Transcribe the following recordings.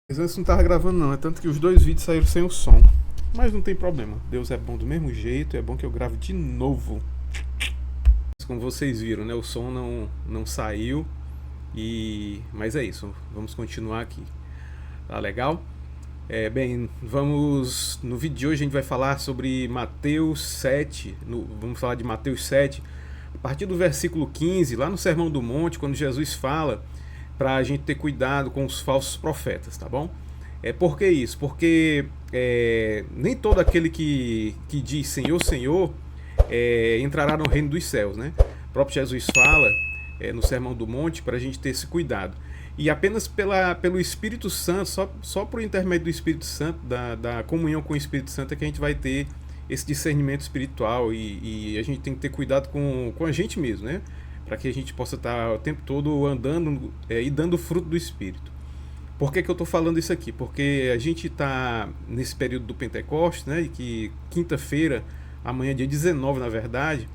Mas antes não tava gravando não, é tanto que os dois vídeos saíram sem o som. Mas não tem problema, Deus é bom do mesmo jeito, é bom que eu gravo de novo. Como vocês viram, né, o som não saiu, mas é isso, vamos continuar aqui. Tá legal? Bem, no vídeo de hoje a gente vai falar sobre Mateus 7, vamos falar de Mateus 7, a partir do versículo 15, lá no Sermão do Monte, quando Jesus fala para a gente ter cuidado com os falsos profetas, tá bom? Por que isso? Porque nem todo aquele que diz Senhor, Senhor entrará no reino dos céus, né? O próprio Jesus fala no Sermão do Monte para a gente ter esse cuidado. E apenas pelo Espírito Santo, só por intermédio do Espírito Santo, da comunhão com o Espírito Santo, é que a gente vai ter esse discernimento espiritual e a gente tem que ter cuidado com a gente mesmo, né? Para que a gente possa estar o tempo todo andando e dando fruto do Espírito. Por que eu estou falando isso aqui? Porque a gente está nesse período do Pentecostes, né? E que quinta-feira, amanhã dia 19, na verdade,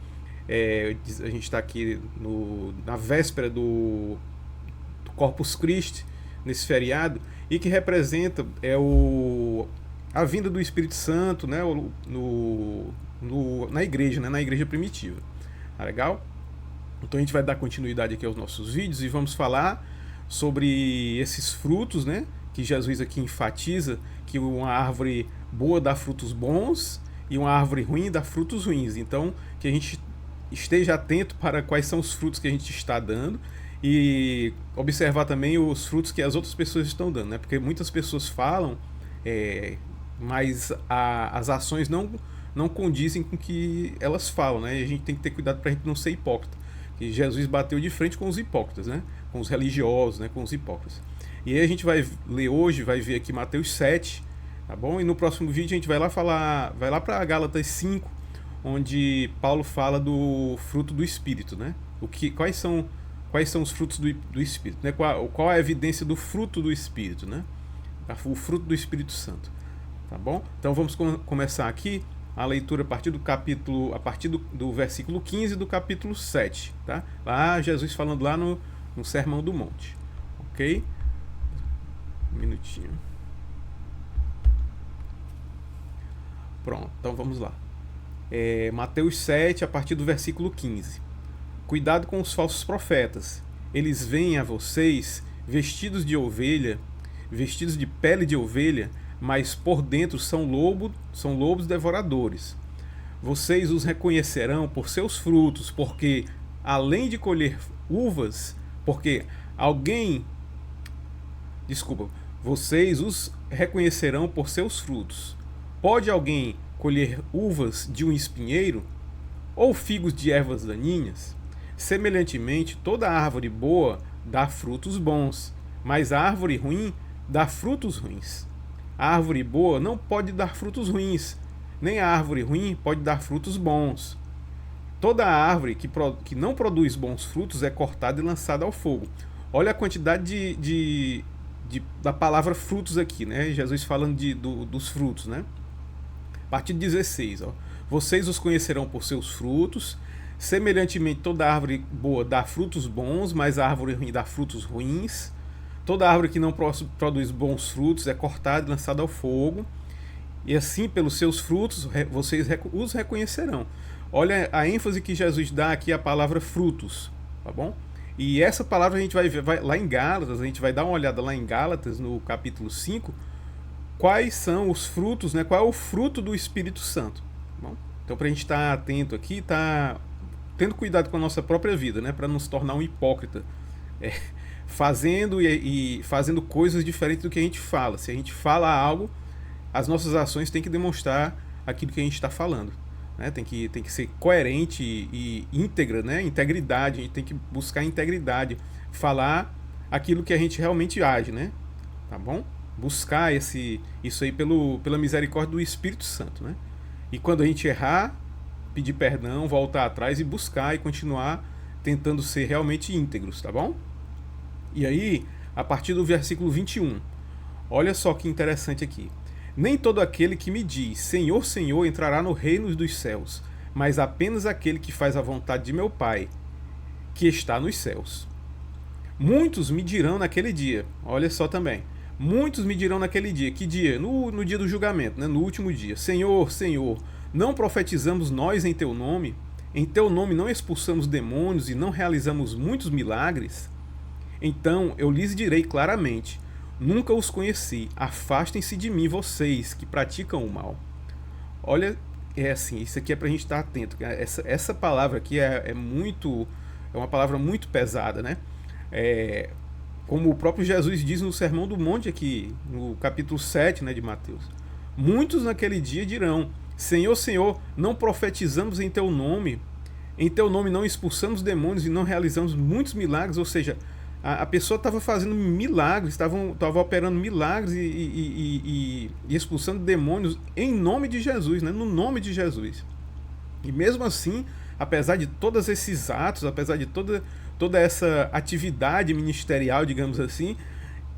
a gente está aqui na véspera do Corpus Christi, nesse feriado, e que representa a vinda do Espírito Santo, né? Na igreja, né? Na igreja primitiva. Tá legal? Então a gente vai dar continuidade aqui aos nossos vídeos e vamos falar sobre esses frutos, né? Que Jesus aqui enfatiza que uma árvore boa dá frutos bons e uma árvore ruim dá frutos ruins. Então que a gente esteja atento para quais são os frutos que a gente está dando e observar também os frutos que as outras pessoas estão dando, né? Porque muitas pessoas falam, mas as ações não condizem com o que elas falam, né? E a gente tem que ter cuidado para a gente não ser hipócrita. Que Jesus bateu de frente com os hipócritas, né? Com os religiosos, né? Com os hipócritas. E aí a gente vai ler hoje, vai ver aqui Mateus 7, tá bom? E no próximo vídeo a gente vai lá para Gálatas 5, onde Paulo fala do fruto do Espírito, né? Quais são os frutos do Espírito, né? Qual é a evidência do fruto do Espírito, né? O fruto do Espírito Santo, tá bom? Então vamos começar aqui a leitura a partir do versículo 15 do capítulo 7, tá? Lá Jesus falando lá no Sermão do Monte, ok? Um minutinho. Pronto, então vamos lá. Mateus 7, a partir do versículo 15. Cuidado com os falsos profetas. Eles vêm a vocês vestidos de pele de ovelha, mas por dentro são lobos devoradores. Vocês os reconhecerão por seus frutos, porque além de colher uvas, vocês os reconhecerão por seus frutos. Pode alguém colher uvas de um espinheiro ou figos de ervas daninhas? Semelhantemente, toda árvore boa dá frutos bons, mas a árvore ruim dá frutos ruins. A árvore boa não pode dar frutos ruins, nem a árvore ruim pode dar frutos bons. Toda árvore que não produz bons frutos é cortada e lançada ao fogo. Olha a quantidade da palavra frutos aqui, né? Jesus falando dos frutos, né? A partir de 16, ó. Vocês os conhecerão por seus frutos. Semelhantemente, toda árvore boa dá frutos bons, mas a árvore ruim dá frutos ruins. Toda árvore que não produz bons frutos é cortada e lançada ao fogo. E assim, pelos seus frutos, vocês os reconhecerão. Olha a ênfase que Jesus dá aqui à palavra frutos, tá bom? E essa palavra a gente vai ver lá em Gálatas, a gente vai dar uma olhada lá em Gálatas, no capítulo 5, quais são os frutos, né? Qual é o fruto do Espírito Santo, tá bom? Então, para a gente estar atento aqui, tendo cuidado com a nossa própria vida, né? Para não se tornar um hipócrita. Fazendo fazendo coisas diferentes do que a gente fala. Se a gente fala algo, as nossas ações têm que demonstrar aquilo que a gente está falando, né? Tem que ser coerente e íntegra, né? Integridade, a gente tem que buscar integridade, falar aquilo que a gente realmente age, né? Tá bom? Buscar isso aí pela misericórdia do Espírito Santo, né? E quando a gente errar, pedir perdão, voltar atrás e buscar e continuar tentando ser realmente íntegros, tá bom? E aí, a partir do versículo 21, olha só que interessante aqui. Nem todo aquele que me diz Senhor, Senhor entrará no reino dos céus, mas apenas aquele que faz a vontade de meu Pai, que está nos céus. Muitos me dirão naquele dia, olha só também, Muitos me dirão naquele dia, que dia? No dia do julgamento, né? No último dia. Senhor, Senhor, não profetizamos nós em teu nome? Em teu nome não expulsamos demônios e não realizamos muitos milagres? Então eu lhes direi claramente, nunca os conheci, afastem-se de mim vocês que praticam o mal. Olha, é assim, isso aqui é pra gente estar atento. Essa palavra aqui é uma palavra muito pesada, né? É, como o próprio Jesus diz no Sermão do Monte aqui, no capítulo 7, né, de Mateus. Muitos naquele dia dirão, Senhor, Senhor, não profetizamos em teu nome não expulsamos demônios e não realizamos muitos milagres, ou seja, a pessoa estava fazendo milagres, estava operando milagres e expulsando demônios em nome de Jesus, né? No nome de Jesus. E mesmo assim, apesar de todos esses atos, apesar de toda essa atividade ministerial, digamos assim,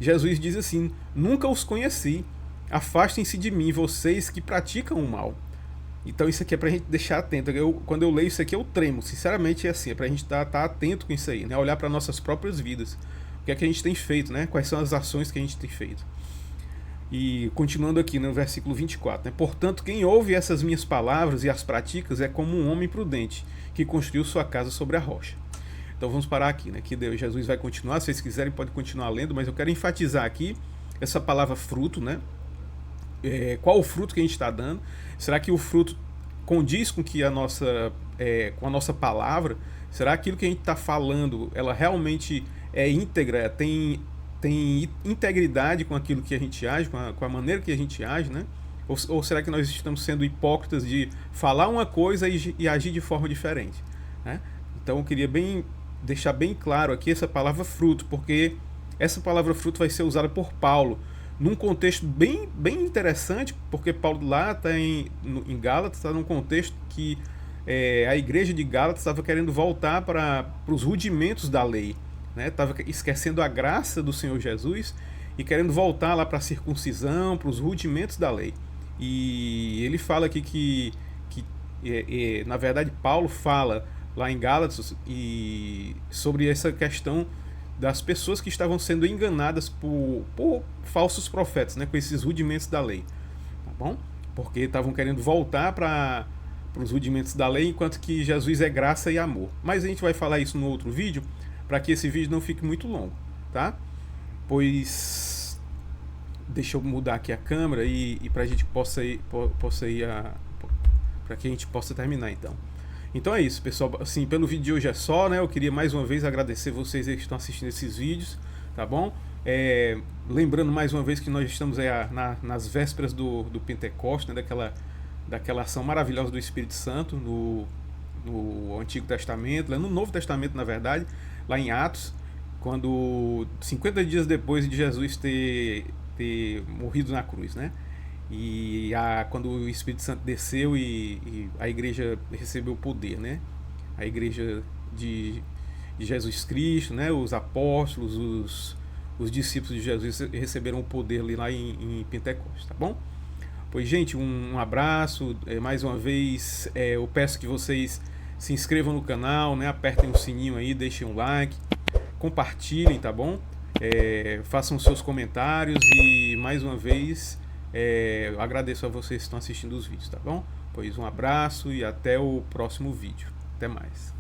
Jesus diz assim: nunca os conheci, afastem-se de mim, vocês que praticam o mal. Então isso aqui é pra gente deixar atento. Quando eu leio isso aqui, eu tremo. Sinceramente é assim, é pra gente tá atento com isso aí, né? Olhar para nossas próprias vidas. O que é que a gente tem feito, né? Quais são as ações que a gente tem feito. E continuando aqui no versículo 24, né? Portanto, quem ouve essas minhas palavras e as pratica é como um homem prudente, que construiu sua casa sobre a rocha. Então vamos parar aqui, né? Que Jesus vai continuar. Se vocês quiserem, pode continuar lendo, mas eu quero enfatizar aqui essa palavra fruto, né? Qual o fruto que a gente está dando? Será que o fruto condiz com que com a nossa palavra? Será que aquilo que a gente está falando, ela realmente é íntegra, tem integridade com aquilo que a gente age, com a maneira que a gente age, né? Ou será que nós estamos sendo hipócritas de falar uma coisa e agir de forma diferente, né? Então eu queria deixar bem claro aqui essa palavra fruto, porque essa palavra fruto vai ser usada por Paulo num contexto bem interessante, porque Paulo lá está em Gálatas, está num contexto que a igreja de Gálatas estava querendo voltar para os rudimentos da lei, né? Estava esquecendo a graça do Senhor Jesus e querendo voltar lá para a circuncisão, para os rudimentos da lei. E ele fala aqui que na verdade Paulo fala lá em Gálatas sobre essa questão das pessoas que estavam sendo enganadas por falsos profetas, né, com esses rudimentos da lei, tá bom? Porque estavam querendo voltar para os rudimentos da lei, enquanto que Jesus é graça e amor. Mas a gente vai falar isso no outro vídeo, para que esse vídeo não fique muito longo, tá? Pois deixa eu mudar aqui a câmera e para a gente possa ir para que a gente possa terminar então. Então é isso, pessoal. Assim, pelo vídeo de hoje é só, né? Eu queria mais uma vez agradecer vocês que estão assistindo esses vídeos, tá bom? Lembrando mais uma vez que nós estamos nas vésperas do Pentecostes, né? Daquela ação maravilhosa do Espírito Santo no Antigo Testamento, no Novo Testamento, na verdade, lá em Atos, quando 50 dias depois de Jesus ter morrido na cruz, né? E quando o Espírito Santo desceu e a igreja recebeu o poder, né? A igreja de Jesus Cristo, né? Os apóstolos, os discípulos de Jesus receberam o poder lá em Pentecostes, tá bom? Pois, gente, um abraço. Mais uma vez, eu peço que vocês se inscrevam no canal, né? Apertem o sininho aí, deixem um like, compartilhem, tá bom? Façam seus comentários e, mais uma vez, eu agradeço a vocês que estão assistindo os vídeos, tá bom? Pois um abraço e até o próximo vídeo. Até mais.